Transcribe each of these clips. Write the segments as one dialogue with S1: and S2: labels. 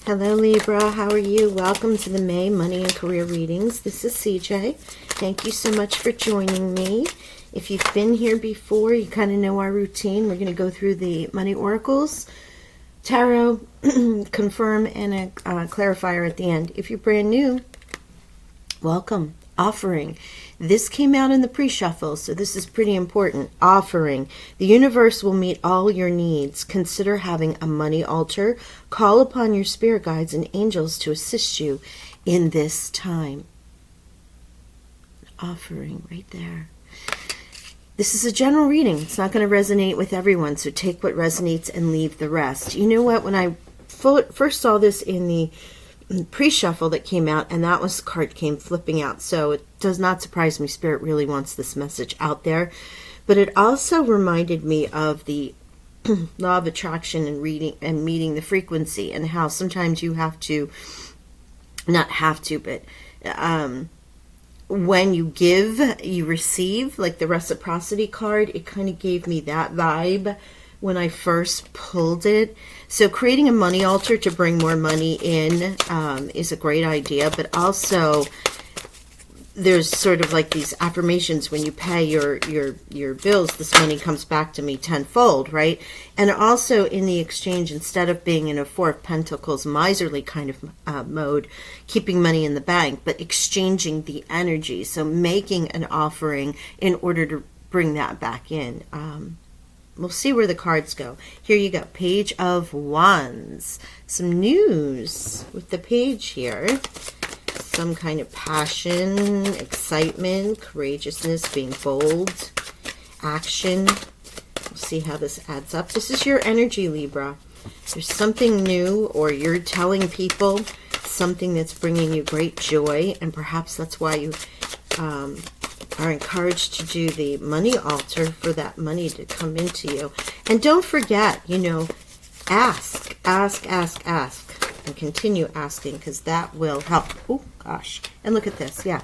S1: Hello Libra, how are you? Welcome to the May Money and Career Readings. This is CJ. Thank you so much for joining me. If you've been here before, you kind of know our routine. We're going to go through the Money Oracles, Tarot, Confirm, and a clarifier at the end. If you're brand new, welcome. Offering. This came out in the pre-shuffle, so this is pretty important. Offering. The universe will meet all your needs. Consider having a money altar. Call upon your spirit guides and angels to assist you in this time. Offering right there. This is a general reading. It's not going to resonate with everyone, so take what resonates and leave the rest. You know what? When I first saw this in the pre-shuffle that came out, and that was the card came flipping out, so it does not surprise me. Spirit really wants this message out there. But it also reminded me of the law of attraction and reading and meeting the frequency, and how sometimes you have to, not have to, but when you give, you receive, like the reciprocity card. It kind of gave me that vibe when I first pulled it. So creating a money altar to bring more money in is a great idea, but also there's sort of like these affirmations. When you pay your bills, this money comes back to me tenfold, right? And also in the exchange, instead of being in a Four of Pentacles miserly kind of mode, keeping money in the bank, but exchanging the energy. So making an offering in order to bring that back in. We'll see where the cards go. Here you go. Page of Wands. Some news with the page here. Some kind of passion, excitement, courageousness, being bold, action. We'll see how this adds up. This is your energy, Libra. There's something new, or you're telling people something that's bringing you great joy, and perhaps that's why you are encouraged to do the money altar for that money to come into you. And don't forget, you know, ask, and continue asking, because that will help. Oh gosh, and look at this. Yeah,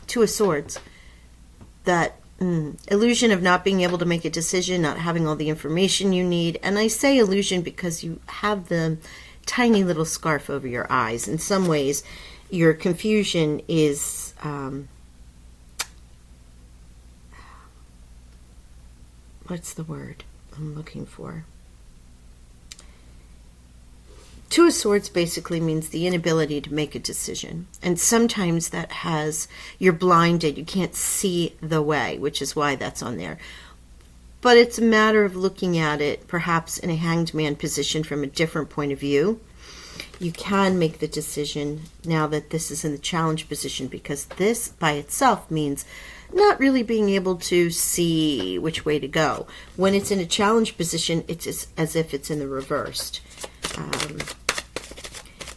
S1: Two of Swords. That illusion of not being able to make a decision, not having all the information you need. And I say illusion because you have the tiny little scarf over your eyes. In some ways, your confusion is what's the word I'm looking for? Two of Swords basically means the inability to make a decision. And sometimes that has, you're blinded, you can't see the way, which is why that's on there. But it's a matter of looking at it perhaps in a hanged man position from a different point of view. You can make the decision now that this is in the challenge position, because this by itself means not really being able to see which way to go. When it's in a challenge position, it's as if it's in the reversed.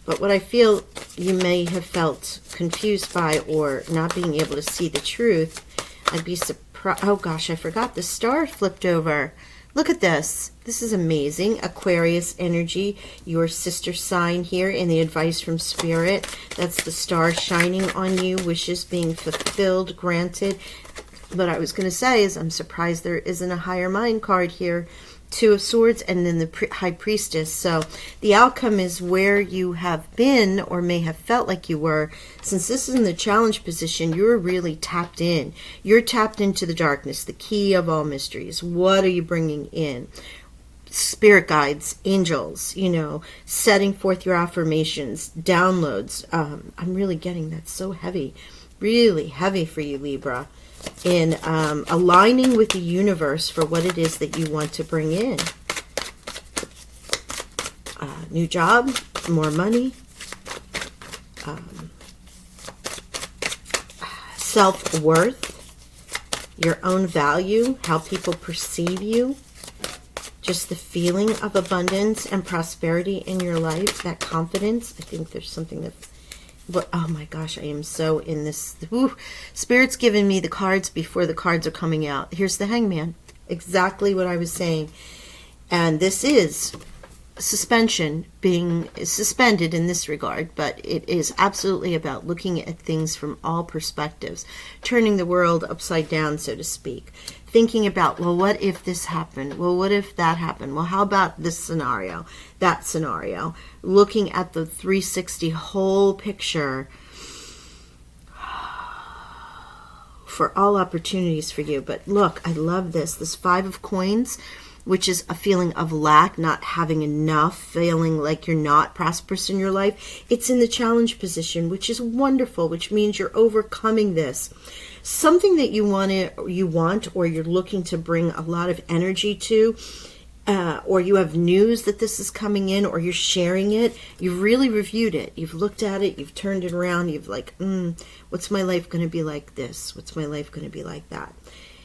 S1: But what I feel you may have felt confused by, or not being able to see the truth, I'd be surprised. Oh gosh, I forgot the star flipped over. Look at this. This is amazing. Aquarius energy, your sister sign here in the advice from Spirit. That's the star shining on you, wishes being fulfilled, granted. What I was going to say is I'm surprised there isn't a higher mind card here. Two of Swords and then the High Priestess. So the outcome is where you have been, or may have felt like you were. Since this is in the challenge position, you're really tapped in. You're tapped into the darkness, the key of all mysteries. What are you bringing in? Spirit guides, angels, you know, setting forth your affirmations, downloads. I'm really getting that so heavy, really heavy for you, Libra. In aligning with the universe for what it is that you want to bring in. New job, more money, self-worth, your own value, how people perceive you, just the feeling of abundance and prosperity in your life, that confidence. I think there's something that... But oh my gosh, I am so in this. Ooh, Spirit's giving me the cards before the cards are coming out. Here's the Hangman. Exactly what I was saying. And this is suspension, being suspended in this regard, but it is absolutely about looking at things from all perspectives, turning the world upside down, so to speak. Thinking about, well, what if this happened? Well, what if that happened? Well, how about this scenario, that scenario? Looking at the 360 whole picture for all opportunities for you. But look, I love this 5 of coins, which is a feeling of lack, not having enough, feeling like you're not prosperous in your life. It's in the challenge position, which is wonderful, which means you're overcoming this. Something that you want, or you're looking to bring a lot of energy to, or you have news that this is coming in, or you're sharing it. You've really reviewed it. You've looked at it. You've turned it around. You've like, what's my life going to be like this? What's my life going to be like that?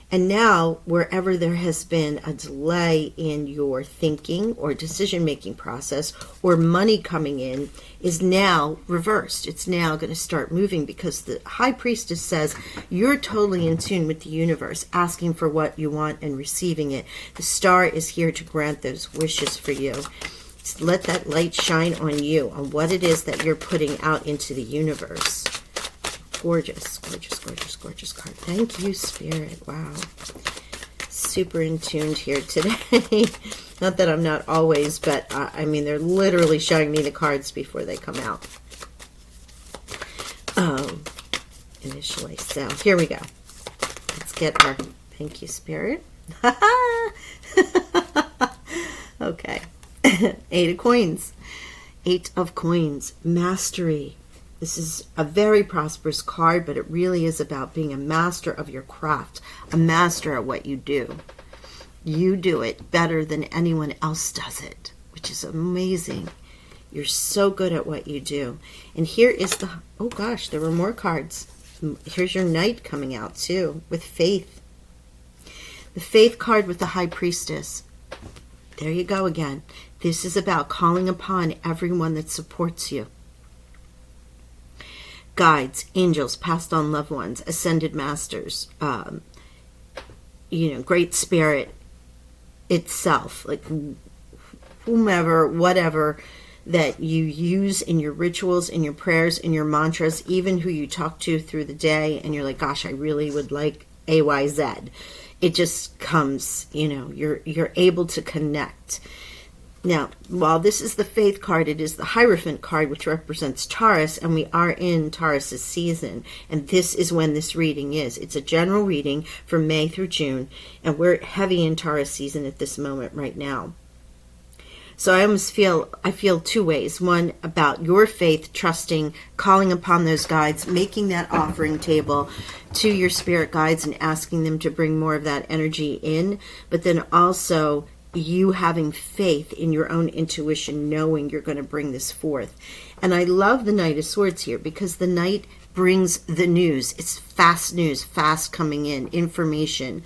S1: And now, wherever there has been a delay in your thinking or decision-making process, or money coming in, is now reversed. It's now going to start moving, because the High Priestess says you're totally in tune with the universe, asking for what you want and receiving it. The star is here to grant those wishes for you. Just let that light shine on you, on what it is that you're putting out into the universe. Gorgeous, gorgeous, gorgeous, gorgeous card. Thank you, Spirit. Wow. Super in tuned here today. Not that I'm not always, but I mean, they're literally showing me the cards before they come out. Initially. So here we go. Let's get our, thank you, Spirit. Okay. 8 of coins. 8 of coins. Mastery. This is a very prosperous card, but it really is about being a master of your craft, a master at what you do. You do it better than anyone else does it, which is amazing. You're so good at what you do. And here is the, oh gosh, there were more cards. Here's your Knight coming out too, with Faith. The Faith card with the High Priestess. There you go again. This is about calling upon everyone that supports you. Guides, angels, passed on loved ones, ascended masters, Great Spirit itself, like whomever, whatever that you use in your rituals, in your prayers, in your mantras, even who you talk to through the day, and you're like, gosh, I really would like AYZ. It just comes, you're able to connect. Now, while this is the Faith card, it is the Hierophant card, which represents Taurus, and we are in Taurus's season, and this is when this reading is. It's a general reading from May through June, and we're heavy in Taurus season at this moment right now. So I feel 2 ways. One, about your faith, trusting, calling upon those guides, making that offering table to your spirit guides and asking them to bring more of that energy in, but then also you having faith in your own intuition, knowing you're going to bring this forth. And I love the Knight of Swords here, because the Knight brings the news. It's fast news, fast coming in, information,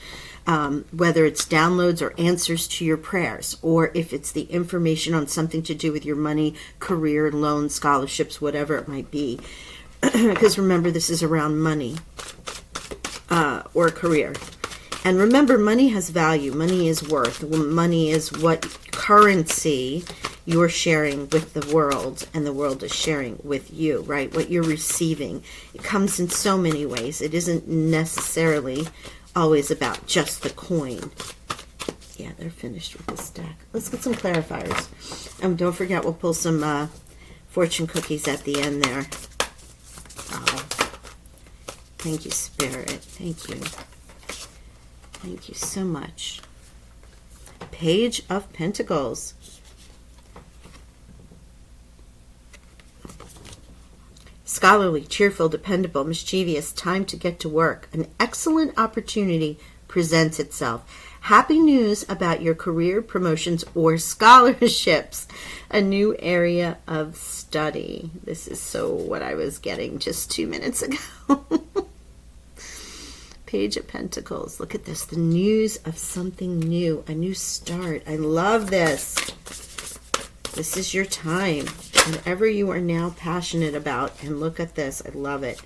S1: whether it's downloads or answers to your prayers, or if it's the information on something to do with your money, career, loans, scholarships, whatever it might be. Because remember, this is around money or career. And remember, money has value. Money is worth. Money is what currency you're sharing with the world, and the world is sharing with you, right? What you're receiving. It comes in so many ways. It isn't necessarily always about just the coin. Yeah, they're finished with this deck. Let's get some clarifiers. Don't forget, we'll pull some fortune cookies at the end there. Oh, thank you, Spirit. Thank you. Thank you so much. Page of Pentacles. Scholarly, cheerful, dependable, mischievous, time to get to work. An excellent opportunity presents itself. Happy news about your career, promotions, or scholarships. A new area of study. This is so what I was getting just 2 minutes ago. Page of Pentacles. Look at this. The news of something new. A new start. I love this. This is your time. Whatever you are now passionate about. And look at this. I love it.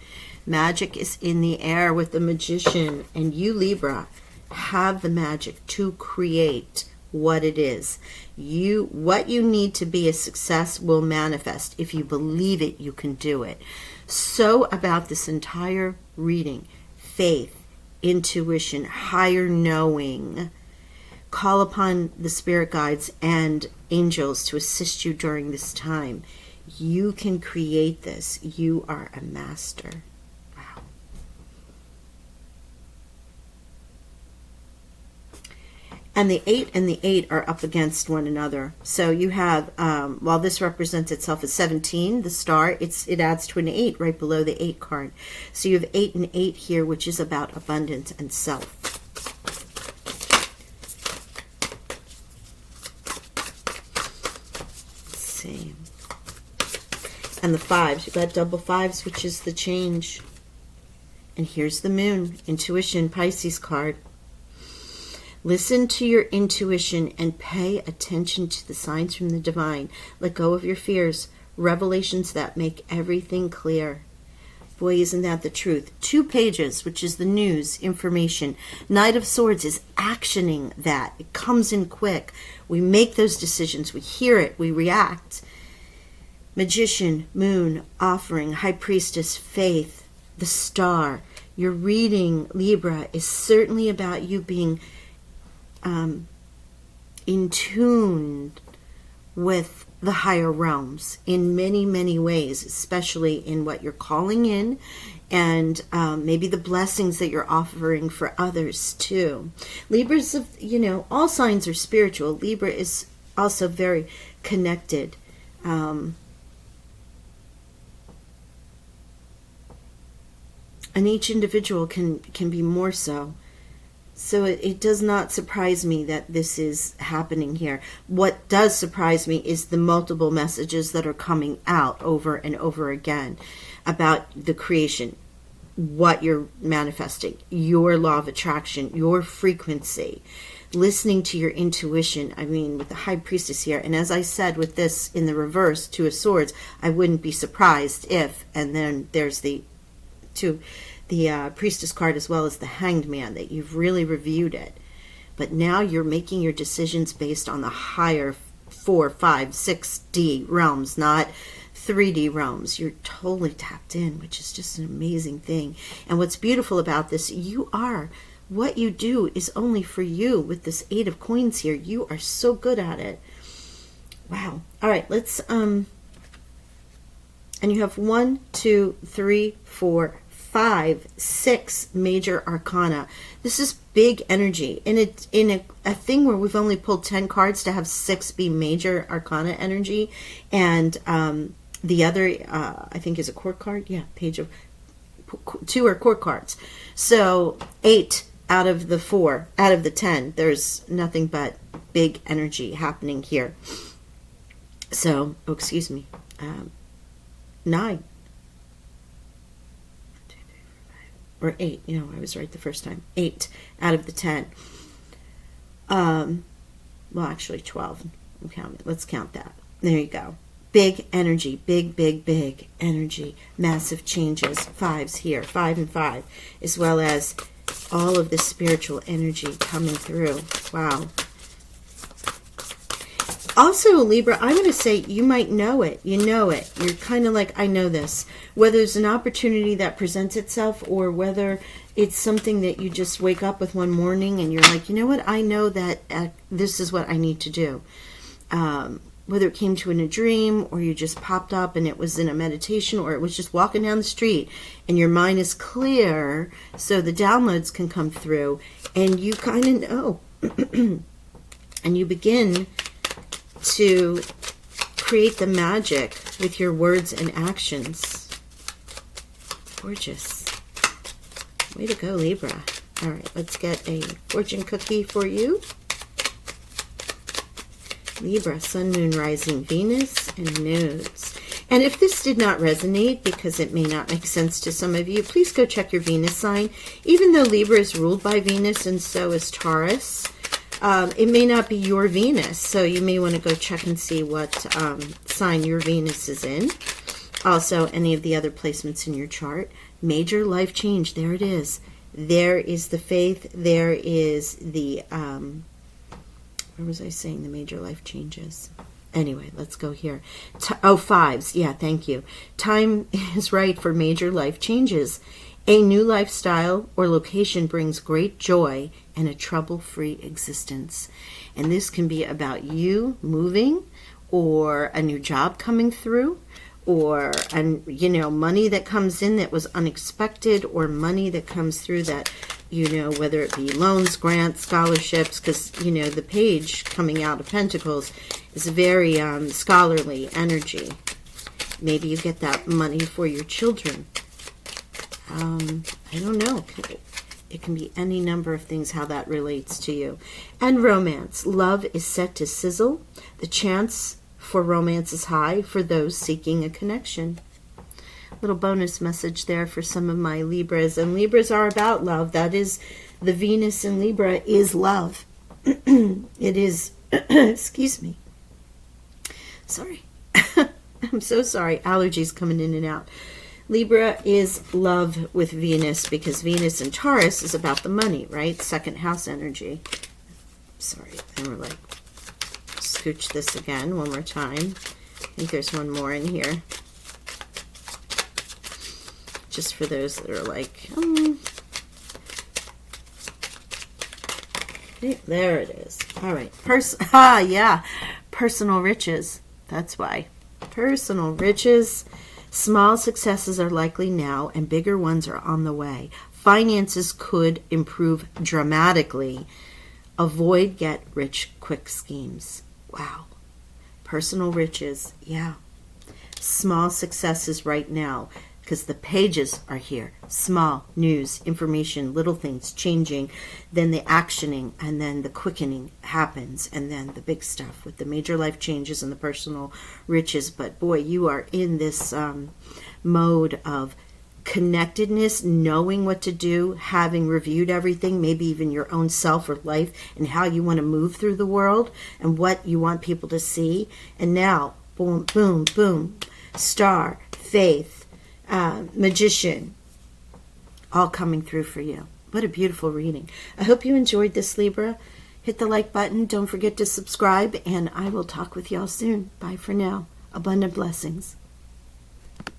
S1: Magic is in the air with the Magician. And you, Libra, have the magic to create what it is. What you need to be a success will manifest. If you believe it, you can do it. So about this entire reading, faith, intuition, higher knowing. Call upon the spirit guides and angels to assist you during this time. You can create this. You are a master. Wow. And the 8 and the 8 are up against one another. So you have, while this represents itself as 17, the star, it adds to an 8 right below the 8 card. So you have 8 and 8 here, which is about abundance and self. Let's see. And the 5s, you've got double 5s, which is the change. And here's the moon, intuition, Pisces card. Listen to your intuition and pay attention to the signs from the divine. Let go of your fears, revelations that make everything clear. Boy, isn't that the truth? 2 pages, which is the news, information. Knight of Swords is actioning that. It comes in quick. We make those decisions. We hear it. We react. Magician, moon, offering, high priestess, faith, the star. Your reading, Libra, is certainly about you being in tune with the higher realms in many, many ways, especially in what you're calling in and maybe the blessings that you're offering for others too. Libra's, all signs are spiritual. Libra is also very connected. And each individual can be more so. So it does not surprise me that this is happening here. What does surprise me is the multiple messages that are coming out over and over again about the creation, what you're manifesting, your law of attraction, your frequency, listening to your intuition. I mean, with the high priestess here, and as I said with this in the reverse, 2 of Swords, I wouldn't be surprised if, and then there's the priestess card as well as the hanged man, that you've really reviewed it. But now you're making your decisions based on the higher 4, 5, 6D realms, not 3D realms. You're totally tapped in, which is just an amazing thing. And what's beautiful about this, what you do is only for you. With this 8 of coins here, you are so good at it. Wow. All right, let's, and you have 1, 2, 3, 4, 5, 6 major arcana. This is big energy. And it's in a thing where we've only pulled 10 cards to have 6 be major arcana energy. And the other, I think, is a court card. Yeah, page of 2 are court cards. So 8 out of the 4, out of the 10, there's nothing but big energy happening here. So, excuse me, 9. Or 8, I was right the first time. 8 out of the 10. Well, actually 12. Let's count that. There you go. Big energy, big energy, massive changes. 5s here, 5 and 5, as well as all of this spiritual energy coming through. Wow. Also, Libra, I'm going to say you might know it. You know it. You're kind of like, I know this. Whether it's an opportunity that presents itself or whether it's something that you just wake up with one morning and you're like, you know what? I know that this is what I need to do. Whether it came to in a dream or you just popped up and it was in a meditation or it was just walking down the street and your mind is clear so the downloads can come through and you kind of know. And you begin to create the magic with your words and actions. Gorgeous. Way to go, Libra. All right, let's get a fortune cookie for you. Libra, Sun, Moon, Rising, Venus, and Nodes. And if this did not resonate, because it may not make sense to some of you, please go check your Venus sign. Even though Libra is ruled by Venus and so is Taurus, it may not be your Venus, so you may want to go check and see what sign your Venus is in. Also, any of the other placements in your chart. Major life change, there it is. There is the faith, there is the Where was I saying the major life changes? Anyway, let's go here. Fives. Yeah, thank you. Time is right for major life changes. A new lifestyle or location brings great joy and a trouble-free existence. And this can be about you moving, or a new job coming through, or money that comes in that was unexpected, or money that comes through that, whether it be loans, grants, scholarships, because the page coming out of Pentacles is very scholarly energy. Maybe you get that money for your children. I don't know. It can be any number of things how that relates to you. And romance. Love is set to sizzle. The chance for romance is high for those seeking a connection. Little bonus message there for some of my Libras. And Libras are about love. That is, the Venus in Libra is love. It is, excuse me. Sorry. I'm so sorry. Allergies coming in and out. Libra is love with Venus, because Venus in Taurus is about the money, right? Second house energy. Sorry. And we're like, scooch this again one more time. I think there's one more in here. Just for those that are like, there it is. All right. Yeah. Personal riches. That's why. Personal riches. Small successes are likely now, and bigger ones are on the way. Finances could improve dramatically. Avoid get-rich-quick schemes. Wow. Personal riches. Yeah. Small successes right now, because the pages are here. Small news, information, little things changing, then the actioning, and then the quickening happens, and then the big stuff with the major life changes and the personal riches. But boy, you are in this mode of connectedness, knowing what to do, having reviewed everything, maybe even your own self or life, and how you want to move through the world and what you want people to see. And now, boom, boom, boom, star, faith, magician, all coming through for you. What a beautiful reading. I hope you enjoyed this, Libra. Hit the like button. Don't forget to subscribe, and I will talk with y'all soon. Bye for now. Abundant blessings.